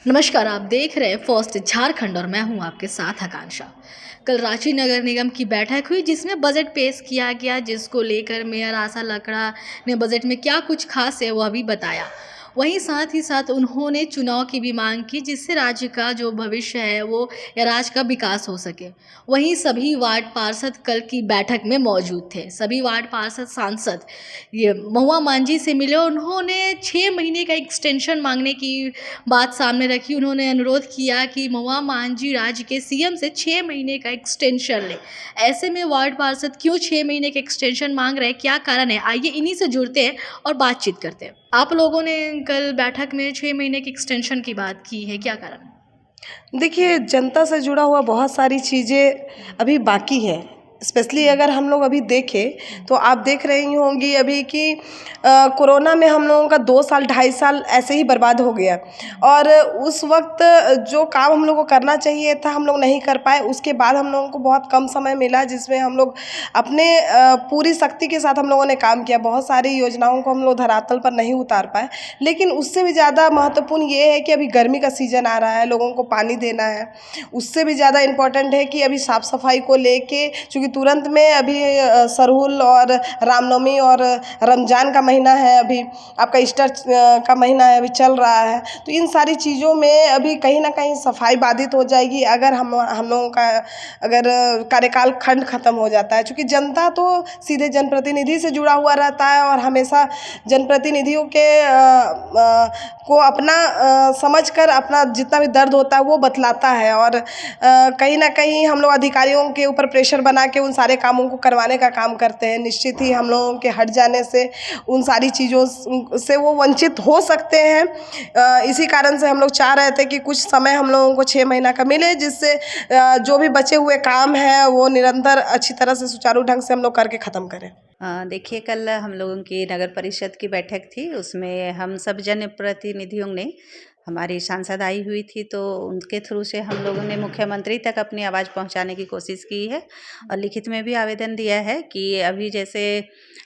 नमस्कार, आप देख रहे हैं फर्स्ट झारखंड और मैं हूं आपके साथ आकांक्षा। कल रांची नगर निगम की बैठक हुई जिसमें बजट पेश किया गया, जिसको लेकर मेयर आशा लकड़ा ने बजट में क्या कुछ खास है वह भी बताया। वहीं साथ ही साथ उन्होंने चुनाव की भी मांग की, जिससे राज्य का जो भविष्य है वो या राज्य का विकास हो सके। वहीं सभी वार्ड पार्षद कल की बैठक में मौजूद थे। सभी वार्ड पार्षद सांसद ये महुआ मांझी से मिले। उन्होंने 6 महीने का एक्सटेंशन मांगने की बात सामने रखी। उन्होंने अनुरोध किया कि महुआ मांझी राज्य के सीएम से 6 महीने का एक्सटेंशन ले। ऐसे में वार्ड पार्षद क्यों 6 महीने का एक्सटेंशन मांग रहे हैं, क्या कारण है, आइए इन्हीं से जुड़ते हैं और बातचीत करते हैं। आप लोगों ने कल बैठक में 6 महीने की एक्सटेंशन की बात की है, क्या कारण है? देखिए, जनता से जुड़ा हुआ बहुत सारी चीज़ें अभी बाकी है। स्पेशली अगर हम लोग अभी देखें तो आप देख रही होंगी अभी कि कोरोना में हम लोगों का 2 साल 2.5 साल ऐसे ही बर्बाद हो गया और उस वक्त जो काम हम लोग को करना चाहिए था हम लोग नहीं कर पाए। उसके बाद हम लोगों को बहुत कम समय मिला जिसमें हम लोग अपने पूरी शक्ति के साथ हम लोगों ने काम किया। बहुत सारी योजनाओं को हम लोग धरातल पर नहीं उतार पाए, लेकिन उससे भी ज़्यादा महत्वपूर्ण ये है कि अभी गर्मी का सीज़न आ रहा है, लोगों को पानी देना है। उससे भी ज़्यादा इम्पोर्टेंट है कि अभी साफ़ सफाई को लेके, चूँकि तुरंत में अभी सरहुल और रामनवमी और रमज़ान का महीना है, अभी आपका ईस्टर का महीना है, अभी चल रहा है। तो इन सारी चीज़ों में अभी कहीं ना कहीं सफाई बाधित हो जाएगी अगर हम लोगों का अगर कार्यकाल खंड खत्म हो जाता है। चूँकि जनता तो सीधे जनप्रतिनिधि से जुड़ा हुआ रहता है और हमेशा जनप्रतिनिधियों के को अपना समझकर अपना जितना भी दर्द होता है वो बतलाता है और कहीं ना कहीं हम लोग अधिकारियों के ऊपर प्रेशर बना के उन सारे कामों को करवाने का काम करते हैं। निश्चित ही हम लोगों के हट जाने से उन सारी चीज़ों से वो वंचित हो सकते हैं। इसी कारण से हम लोग चाह रहे थे कि कुछ समय हम लोगों को 6 महीना का मिले, जिससे जो भी बचे हुए काम हैं वो निरंतर अच्छी तरह से सुचारू ढंग से हम लोग करके ख़त्म करें। देखिए, कल हम लोगों की नगर परिषद की बैठक थी। उसमें हम सब जनप्रतिनिधियों ने, हमारी सांसद आई हुई थी, तो उनके थ्रू से हम लोगों ने मुख्यमंत्री तक अपनी आवाज़ पहुंचाने की कोशिश की है और लिखित में भी आवेदन दिया है कि अभी जैसे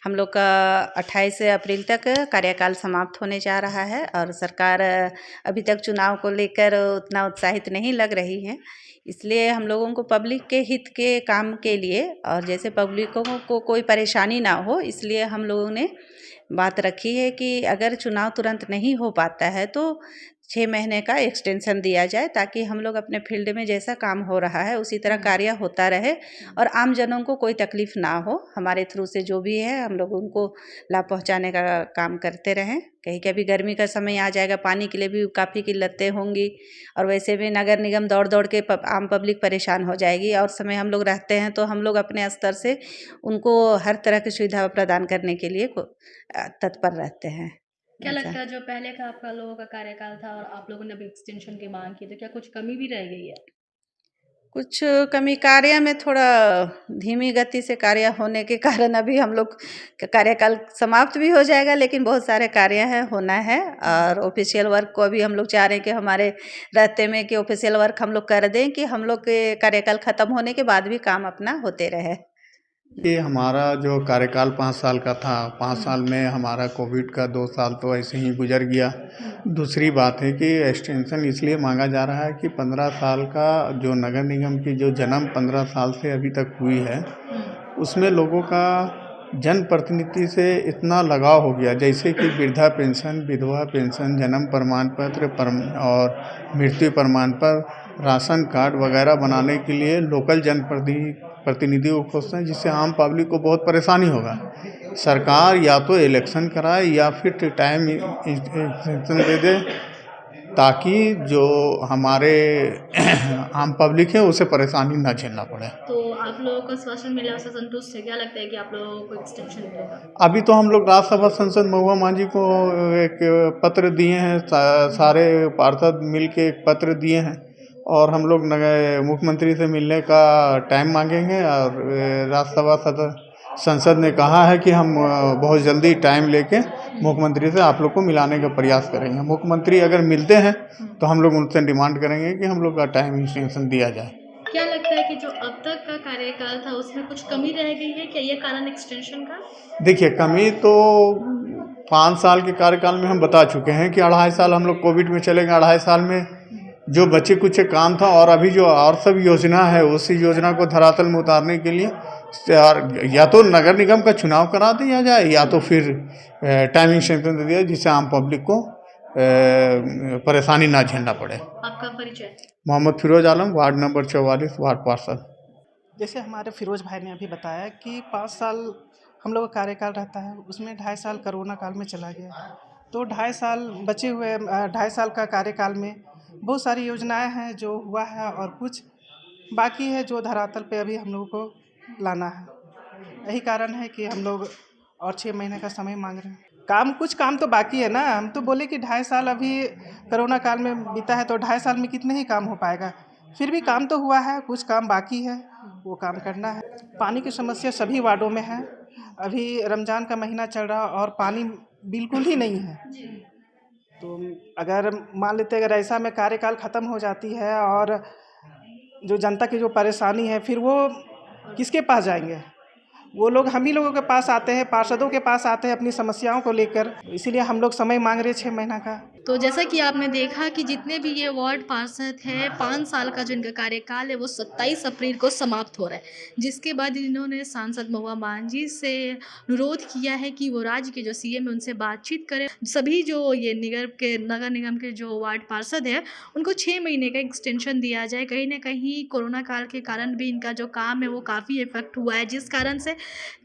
हम लोग का 28 अप्रैल तक कार्यकाल समाप्त होने जा रहा है और सरकार अभी तक चुनाव को लेकर उतना उत्साहित नहीं लग रही है। इसलिए हम लोगों को पब्लिक के हित के काम के लिए और जैसे पब्लिकों को कोई परेशानी ना हो, इसलिए हम लोगों ने बात रखी है कि अगर चुनाव तुरंत नहीं हो पाता है तो 6 महीने का एक्सटेंशन दिया जाए, ताकि हम लोग अपने फील्ड में जैसा काम हो रहा है उसी तरह कार्य होता रहे और आम जनों को कोई तकलीफ ना हो। हमारे थ्रू से जो भी है हम लोग उनको लाभ पहुंचाने का काम करते रहें। कहीं कभी गर्मी का समय आ जाएगा, पानी के लिए भी काफ़ी किल्लतें होंगी और वैसे भी नगर निगम दौड़ दौड़ के आम पब्लिक परेशान हो जाएगी और समय हम लोग रहते हैं तो हम लोग अपने स्तर से उनको हर तरह की सुविधा प्रदान करने के लिए तत्पर रहते हैं। क्या लगता है जो पहले का आपका लोगों का कार्यकाल था और आप लोगों ने अभी एक्सटेंशन की मांग की, तो क्या कुछ कमी भी रह गई है? कुछ कमी कार्य में थोड़ा धीमी गति से कार्य होने के कारण अभी हम लोग का कार्यकाल समाप्त भी हो जाएगा, लेकिन बहुत सारे कार्य हैं, होना है और ऑफिशियल वर्क को अभी हम लोग चाह रहे हैं कि हमारे रहते में कि ऑफिशियल वर्क हम लोग कर दें कि हम लोग के कार्यकाल ख़त्म होने के बाद भी काम अपना होते रहे। ये हमारा जो कार्यकाल 5 साल का था, 5 साल में हमारा कोविड का 2 साल तो ऐसे ही गुजर गया। दूसरी बात है कि एक्सटेंशन इसलिए मांगा जा रहा है कि 15 साल का जो नगर निगम की जो जन्म 15 साल से अभी तक हुई है, उसमें लोगों का जनप्रतिनिधि से इतना लगाव हो गया, जैसे कि वृद्धा पेंशन, विधवा पेंशन, जन्म प्रमाण पत्र और मृत्यु प्रमाण पत्र, राशन कार्ड वगैरह बनाने के लिए लोकल प्रतिनिधि को खोजते हैं, जिससे आम पब्लिक को बहुत परेशानी होगा। सरकार या तो इलेक्शन कराए या फिर टाइम एक्सटेंशन दे दे, ताकि जो हमारे आम पब्लिक है उसे परेशानी ना झेलना पड़े। तो आप लोगों को आश्वासन मिला, उससे संतुष्ट है? क्या लगता है कि आप लोगों को एक्सटेंशन मिलेगा? अभी तो हम लोग राज्यसभा सांसद महुआ मांझी को एक पत्र दिए हैं, सारे पार्षद मिल के एक पत्र दिए हैं और हम लोग मुख्यमंत्री से मिलने का टाइम मांगेंगे और राज्यसभा संसद ने कहा है कि हम बहुत जल्दी टाइम लेके मुख्यमंत्री से आप लोग को मिलाने का प्रयास करेंगे। मुख्यमंत्री अगर मिलते हैं तो हम लोग उनसे डिमांड करेंगे कि हम लोग का टाइम एक्सटेंशन दिया जाए। क्या लगता है कि जो अब तक का कार्यकाल था उसमें कुछ कमी रह गई है, क्या ये कारण एक्सटेंशन का? देखिए, कमी तो 5 साल के कार्यकाल में हम बता चुके हैं कि 2.5 साल हम लोग कोविड में चले गए। 2.5 साल में जो बचे कुछ काम था, और अभी जो और सब योजना है उसी योजना को धरातल में उतारने के लिए या तो नगर निगम का चुनाव करा दिया जाए या तो फिर टाइमिंग सेंशन दे दिया, जिससे आम पब्लिक को परेशानी ना झेलना पड़े। आपका परिचय? Mohammad Firoz Alam, ward number 44, ward पार्षद। जैसे हमारे फिरोज भाई ने अभी बताया कि 5 साल हम लोग का कार्यकाल रहता है, उसमें 2.5 साल कोरोना काल में चला गया, तो 2.5 साल बचे हुए 2.5 साल का कार्यकाल में बहुत सारी योजनाएं हैं जो हुआ है और कुछ बाकी है जो धरातल पे अभी हम लोगों को लाना है। यही कारण है कि हम लोग और 6 महीने का समय मांग रहे हैं। कुछ काम तो बाकी है ना, हम तो बोले कि 2.5 साल अभी कोरोना काल में बीता है तो 2.5 साल में कितने ही काम हो पाएगा, फिर भी काम तो हुआ है, कुछ काम बाकी है, वो काम करना है। पानी की समस्या सभी वार्डों में है, अभी रमज़ान का महीना चल रहा और पानी बिल्कुल ही नहीं है। तो अगर मान लेते अगर ऐसा में कार्यकाल ख़त्म हो जाती है और जो जनता की जो परेशानी है फिर वो किसके पास जाएंगे, वो लोग हम ही लोगों के पास आते हैं, पार्षदों के पास आते हैं अपनी समस्याओं को लेकर, इसीलिए हम लोग समय मांग रहे 6 महीना का। तो जैसा कि आपने देखा कि जितने भी ये वार्ड पार्षद हैं 5 साल का जो इनका कार्यकाल है वो 27 अप्रैल को समाप्त हो रहा है, जिसके बाद इन्होंने सांसद महुआ मांझी से अनुरोध किया है कि वो राज्य के जो सीएम है उनसे बातचीत करें। सभी जो ये नगर निगम के जो वार्ड पार्षद है उनको 6 महीने का एक्सटेंशन दिया जाए। कहीं ना कहीं कोरोना काल के कारण भी इनका जो काम है वो काफ़ी इफेक्ट हुआ है, जिस कारण से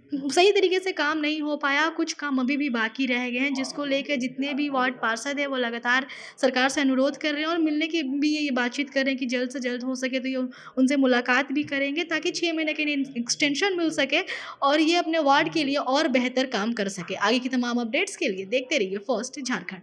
सही तरीके से काम नहीं हो पाया, कुछ काम अभी भी बाकी रह गए हैं, जिसको लेकर जितने भी वार्ड पार्षद हैं वो लगातार सरकार से अनुरोध कर रहे हैं और मिलने की भी ये बातचीत कर रहे हैं कि जल्द से जल्द हो सके तो ये उनसे मुलाकात भी करेंगे ताकि 6 महीने के एक्सटेंशन मिल सके और ये अपने वार्ड के लिए और बेहतर काम कर सके। आगे की तमाम अपडेट्स के लिए देखते रहिए फर्स्ट झारखंड।